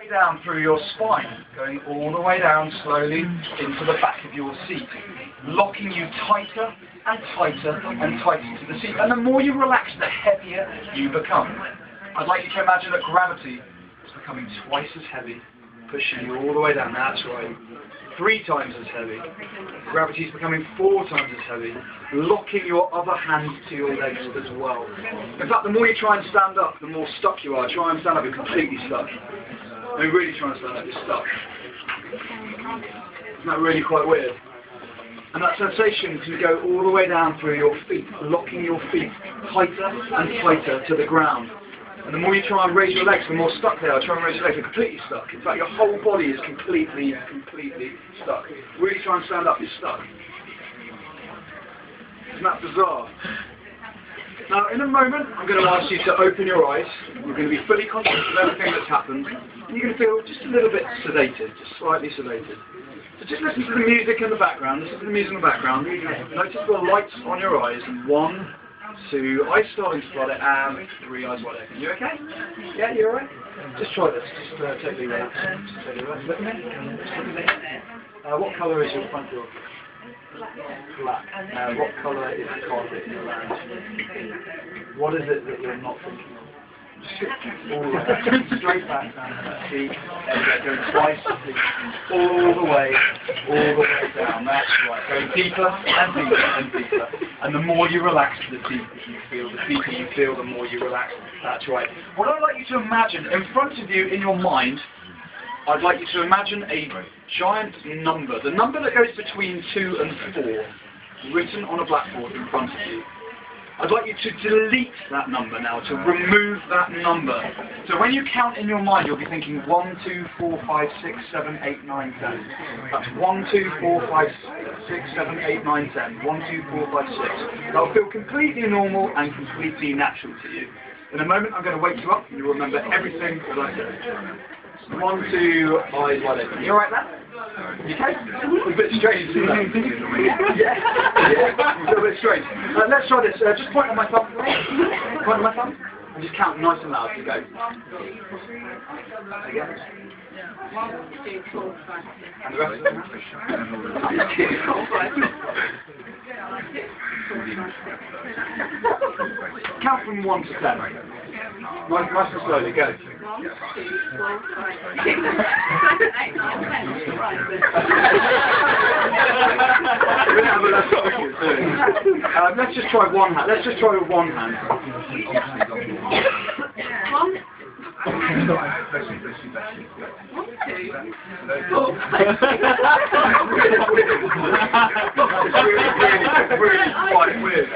way down through your spine, going all the way down slowly into the back of your seat, locking you tighter and tighter and tighter to the seat. And the more you relax, the heavier you become. I'd like you to imagine that gravity is becoming twice as heavy, pushing you all the way down. That's right. 3 times as heavy. Gravity is becoming 4 times as heavy, locking your other hand to your legs as well. In fact, the more you try and stand up, the more stuck you are. Try and stand up, you're completely stuck. I mean, really try and stand up, you're stuck. Isn't that really quite weird? And that sensation can go all the way down through your feet, locking your feet tighter and tighter to the ground. And the more you try and raise your legs, the more stuck they are. Try and raise your legs, you're completely stuck. In fact, your whole body is completely stuck. Really try and stand up, you're stuck. Isn't that bizarre? Now, in a moment, I'm going to ask you to open your eyes. You're going to be fully conscious of everything that's happened. And you're going to feel just a little bit sedated, just slightly sedated. So just listen to the music in the background. Listen to the music in the background. Notice the lights on your eyes. 1, 2, eyes starting to flood it, and 3 eyes wide open. You okay? Yeah, you alright? Just try this. Just totally relax. Just totally relax. Look at me. Just look at me. What colour is your front door? Black. What colour is the carpet around? What is it that you're not thinking of? All the way. Straight back down the feet. Going twice as deep. All the way down. That's right. Going deeper and deeper and deeper. And the more you relax, the deeper you feel. The deeper you feel, the more you relax. That's right. What I'd like you to imagine in front of you in your mind, I'd like you to imagine a giant number. The number that goes between 2 and 4, written on a blackboard in front of you. I'd like you to delete that number now, to remove that number. So when you count in your mind, you'll be thinking 1, 2, 4, 5, 6, 7, 8, 9, 10. That's 1, 2, 4, 5, 6, 7, 8, 9, 10. 1, 2, 4, 5, 6. That'll feel completely normal and completely natural to you. In a moment, I'm going to wake you up, and you'll remember everything that I said. 1, 2, eyes wide open. You alright now? You okay? It's a bit strange, isn't it? Yeah, it's a little bit strange. Let's try this. Just point on my thumb. Point on my thumb. And just count nice and loud. You go. Again. 1, 2, 4, 5, 6. And the rest of them? 1, 2, 4, 5, 6. Count from 1 to 10. Nice and slowly. Go. 1, 2, 4, 5, 6, 7, 8, 9, 10. Let's just try one hand. Let's just try with one hand. 1, 2, 4, 5, 6. Really quite weird.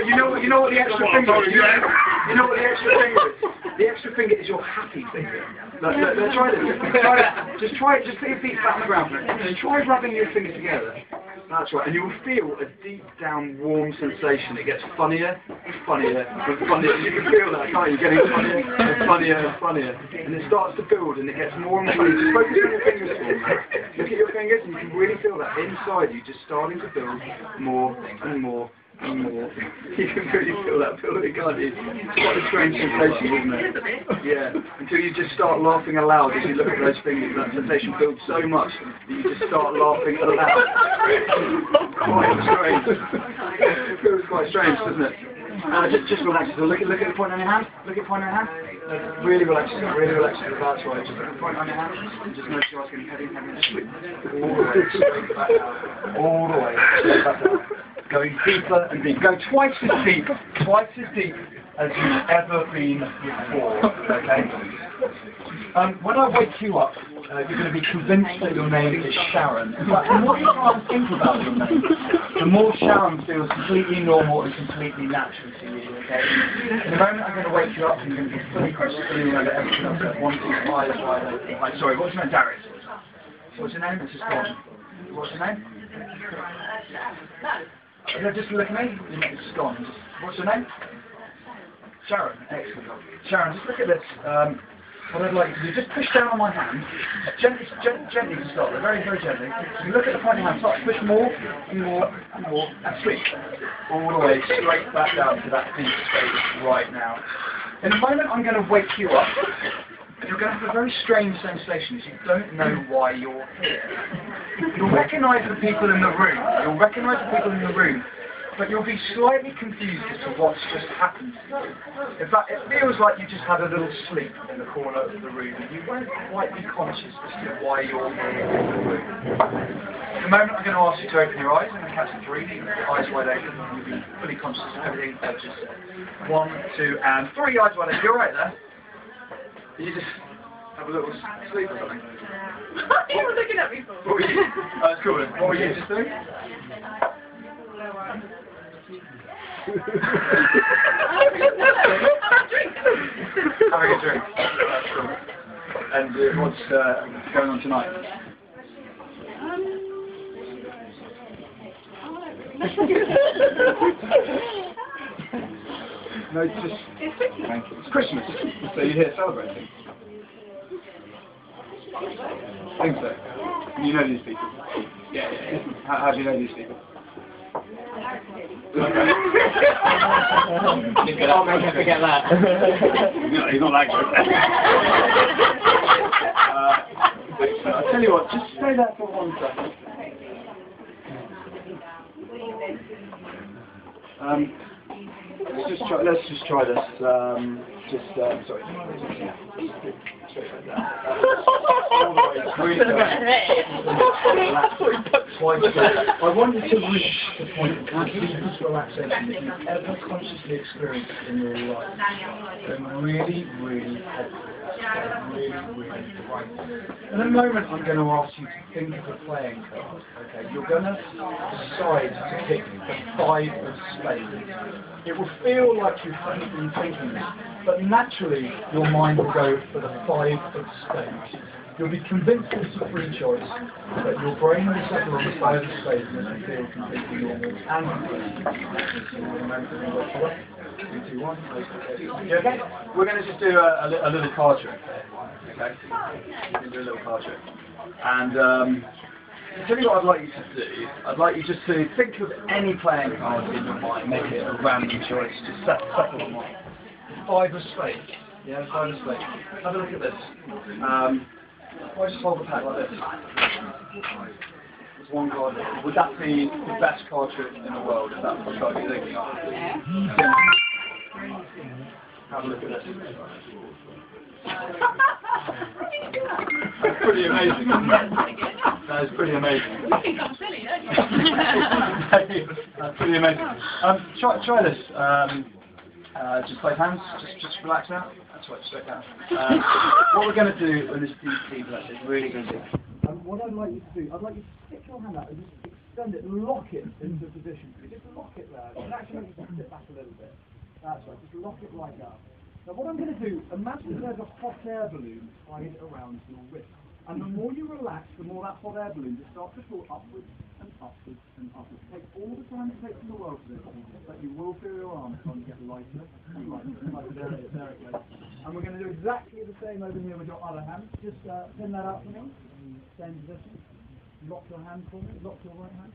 You know what the extra finger is? You know what the extra finger is? The extra finger is your happy finger. Let's try this. Just try it. Just put your feet flat on the ground for a minute. Just try rubbing your fingers together. That's right. And you will feel a deep down warm sensation. It gets funnier and funnier and funnier. You can feel that, can't you? Getting funnier and funnier and funnier. And it starts to build and it gets more and more. Just focus on your fingers for a minute. Look at your fingers and you can really feel that inside you just starting to build more and more and more. You can really feel that building, can't you? It's quite a strange sensation, isn't it? Yeah. Until you just start laughing aloud as you look at those fingers. That sensation builds so much that you just start laughing aloud. Quite strange. It feels quite strange, doesn't it? Just relax. So look at the point on your hand. Look at the point on your hand. Really relax. Really relax. That's right. Just look at the point on your hand. Just notice your eyes getting heavy and heavy and sleep. All the way straight back out. All the way straight back out. Going deeper and deeper. Go twice as deep as you've ever been before. Okay. When I wake you up, you're going to be convinced that your name is Sharon. In fact, the more you try and think about your name, the more Sharon feels completely normal and completely natural to you, okay? In a moment, I'm going to wake you up and you're going to be fully conscious and remember everything else at 1, 2, eyes wide open. Sorry, what's your name? Darius. What's your name? This is Gordon. What's your name? Just look at me. It's gone. What's your name? Sharon. Excellent. Sharon, just look at this. What I'd like you to do, just push down on my hand, gently to start with, very, very gently. You look at the point of your hand, start to push more and more and more, and sweep all the way straight back down to that deep space right now. In a moment, I'm going to wake you up, and you're going to have a very strange sensation as you don't know why you're here. You'll recognise the people in the room. But you'll be slightly confused as to what's just happened to you. In fact, it feels like you just had a little sleep in the corner of the room, and you won't quite be conscious as to why you're here in the room. In a moment, I'm going to ask you to open your eyes. I'm going to count to 3, eyes wide open, and you'll be fully conscious of everything I've just said. 1, 2, and 3, eyes wide open. You're right there. You just have a little sleep or something. You were looking at me for. That's cool. What were you just doing? Having a drink. That's cool. And what's going on tonight? No, it's just... It's Christmas. So you're here celebrating? I think so. You know these people? Yeah. How do you know these people? Okay. I'll make you forget that. He's not that good. I'll tell you what, just stay there for 1 second. Let's just try this. Sorry. Straight like that. I want you to reach the point of deepest relaxation that you've ever consciously experienced in your life. And really helpful. Really right. In a moment, I'm going to ask you to think of a playing card. Okay, you're going to decide to pick the 5 of spades. It will feel like you haven't been thinking this, but naturally your mind will go for the 5 of spades. You'll be convinced it's a free choice, but your brain will settle on the 5 of spades and it'll feel completely normal and good. 3, 2, 1. You okay? We're going to just do a little card trick. Okay? We're going to do a little card trick. And I'll tell you what I'd like you to do. I'd like you just to think of any playing card in your mind. Make it a random choice. Just settle on one. 5 of spades. Yeah, 5 of spades. Have a look at this. I'll just hold the pack like this. There's 1 card. Would that be the best card trick in the world if that's what you're thinking of? Yeah. Have a look at this. That's pretty amazing. That is pretty amazing. You think I'm silly, don't you? That's pretty amazing. Try this. Just play hands. Just relax now. That's right, straight down. What we're going to do when this deep breath is really going to do. What I'd like you to do, I'd like you to stick your hand out and just extend it, lock it into position. Just lock it there. And actually just sit back a little bit. That's right, just lock it like that. Now what I'm going to do, imagine there's a hot air balloon tied around your wrist. And the more you relax, the more that hot air balloon just starts to fall upwards and upwards and upwards. Take all the time it takes in the world for this, but you will feel your arms starting to get lighter and lighter and lighter. There it goes. And we're going to do exactly the same over here with your other hand. Just pin that up for me. Same position. Lock your hand for me. Lock your right hand.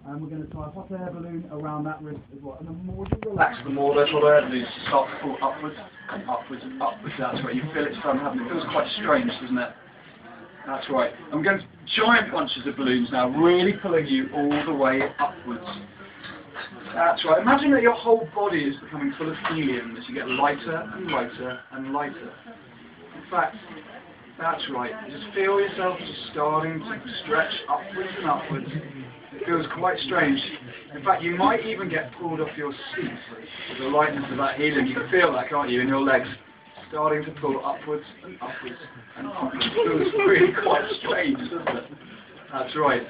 And we're going to tie a hot air balloon around that wrist as well. And the more you relax, the more those hot air balloons start to fall upwards and upwards and upwards. That's right. You feel it start happening. It feels quite strange, doesn't it? That's right. I'm going to giant bunches of balloons now, really pulling you all the way upwards. That's right. Imagine that your whole body is becoming full of helium as you get lighter and lighter and lighter. In fact, that's right. Just feel yourself just starting to stretch upwards and upwards. It feels quite strange. In fact, you might even get pulled off your seat with the lightness of that helium. You can feel that, can't you, in your legs? Starting to pull upwards and upwards and upwards. It feels really quite strange, doesn't it? That's right.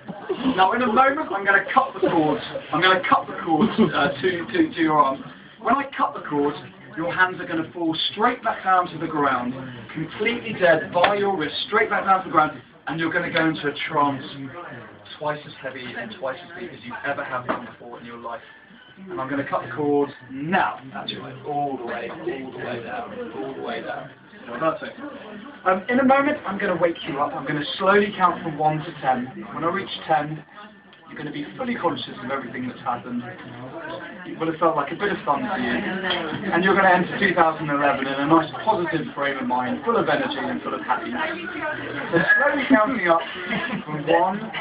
Now, in a moment, I'm going to cut the cords. I'm going to cut the cords to your arms. When I cut the cords, your hands are going to fall straight back down to the ground, completely dead by your wrist, straight back down to the ground, and you're going to go into a trance twice as heavy and twice as deep as you've ever had one before in your life. And I'm going to cut the cords now. That's right, all the way down. Perfect. In a moment, I'm going to wake you up. I'm going to slowly count from 1 to 10. When I reach 10, You're going to be fully conscious of everything that's happened. It will have felt like a bit of fun to you. And you're going to enter 2011 in a nice positive frame of mind, full of energy and full of happiness. So slowly counting up from 1,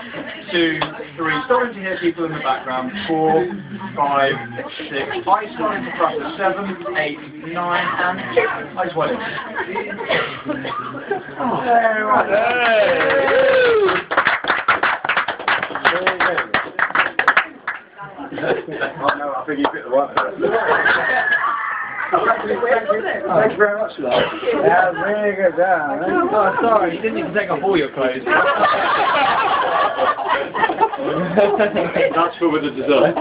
2, 3. Starting to hear people in the background. 4, 5, 6. Eyes starting to flutter. 7, 8, 9, and eyes wide open. Hey, right there. Oh no, I think you bit the right there. Thank you very much for that. Yeah, really good job. Oh, sorry, you didn't need to take off all your clothes. That's for with the dessert.